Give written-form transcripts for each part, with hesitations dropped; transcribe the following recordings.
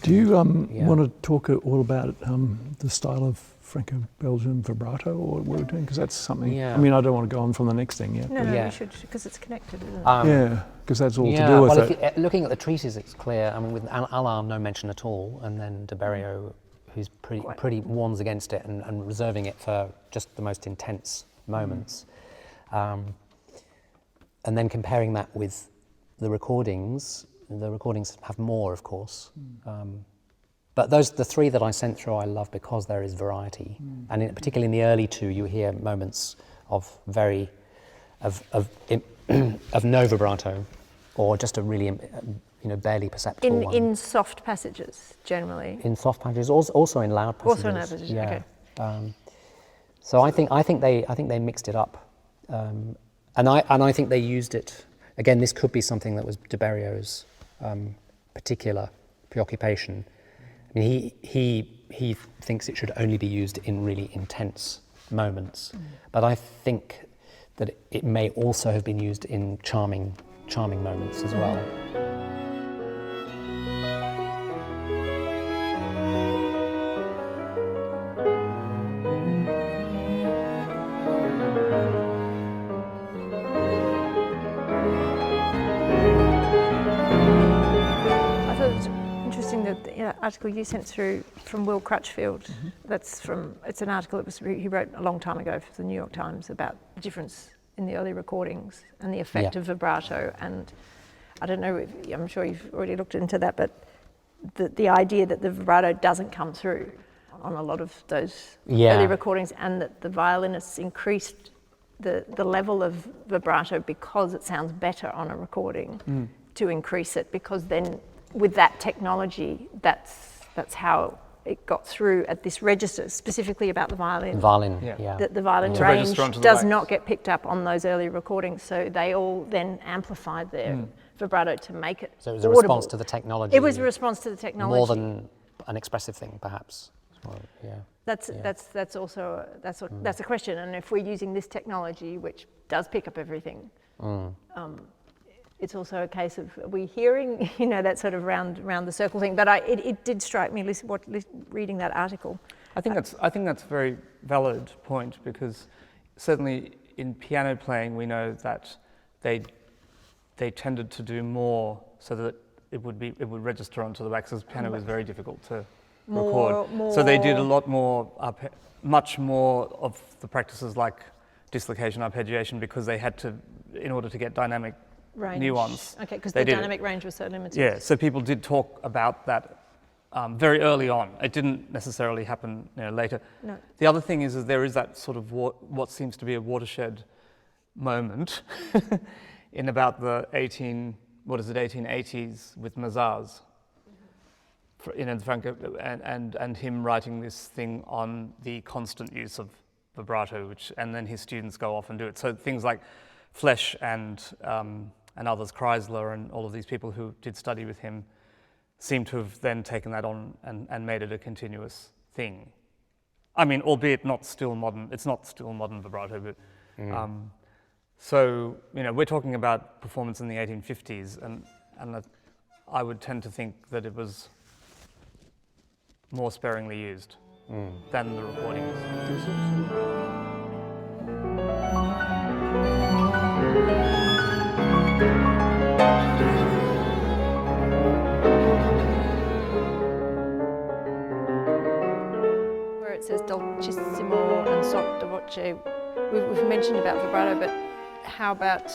Do you yeah. want to talk all about the style of Franco-Belgian vibrato or what we're doing? Because that's something, Yeah. I mean, I don't want to go on from the next thing yet. No, Yeah. you should, because it's connected, isn't it? Yeah, because that's all to Yeah, do with well, it. looking at the treatise, it's clear. I mean, with Allard, no mention at all, and then de Berriot, who's pretty warns against it and reserving it for just the most intense moments. And then comparing that with the recordings have more, of course. But the three that I sent through I love because there is variety. And particularly in the early two, you hear moments of of no vibrato, or just a really, barely perceptible one. In soft passages, generally. In soft passages, also in loud passages. Also in loud passages, yeah. okay. So I think they mixed it up, and I think they used it. Again, this could be something that was de Berriot's particular preoccupation. I mean, he thinks it should only be used in really intense moments, but I think that it may also have been used in charming moments as well. I thought it was interesting that the article you sent through from Will Crutchfield, it's an article he wrote a long time ago for the New York Times about the difference in the early recordings and the effect of vibrato. And I don't know, I'm sure you've already looked into that, but the idea that the vibrato doesn't come through on a lot of those early recordings, and that the violinists increased the level of vibrato because it sounds better on a recording to increase it, because then with that technology, that's how it got through at this register, specifically about the violin. That the violin range does not get picked up on those early recordings, so they all then amplified their vibrato to make it So it was a audible. response to the technology. It was a response to the technology. More than an expressive thing, perhaps. Well, That's a question, and if we're using this technology, which does pick up everything, it's also a case of, are we hearing, that sort of round the circle thing. But it did strike me, reading that article. I think that's a very valid point, because certainly in piano playing we know that they tended to do more so that it would register onto the wax, because piano was very difficult to record. So they did a lot more, much more of the practices like dislocation, arpeggiation, because they had to, in order to get dynamic nuance. Okay, because the dynamic range was so limited. Yeah, so people did talk about that very early on. It didn't necessarily happen later. No. The other thing is there is that sort of what seems to be a watershed moment in about the 1880s with Mazars. Franco and him writing this thing on the constant use of vibrato, and then his students go off and do it. So things like Flesch and others, Kreisler and all of these people who did study with him, seem to have then taken that on and made it a continuous thing. I mean, albeit not still modern. It's not still modern vibrato, but so we're talking about performance in the 1850s, and I would tend to think that it was more sparingly used than the recordings. Where it says dolcissimo and sotto voce, we've mentioned about vibrato, but how about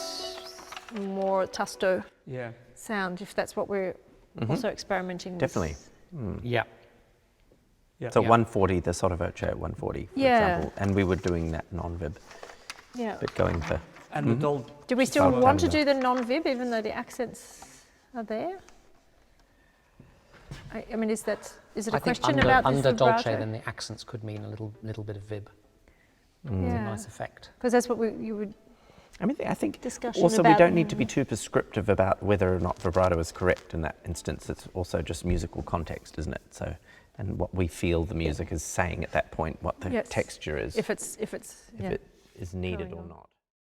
more tasto sound, if that's what we're also experimenting with? Definitely. Yeah. So 140, the sotto voce at 140, for example, and we were doing that non-vib. Yeah. But going for... And the dol... Do we still want to do the non-vib, even though the accents are there? I mean, is it a question about this under vibrato? dolce, then the accents could mean a little bit of vib. Yeah. A nice effect. Because that's what you would... I think discussion also we about- don't need to be too prescriptive about whether or not vibrato is correct in that instance. It's also just musical context, isn't it? So, and what we feel the music is saying at that point, what the texture is, if it if it is needed or not.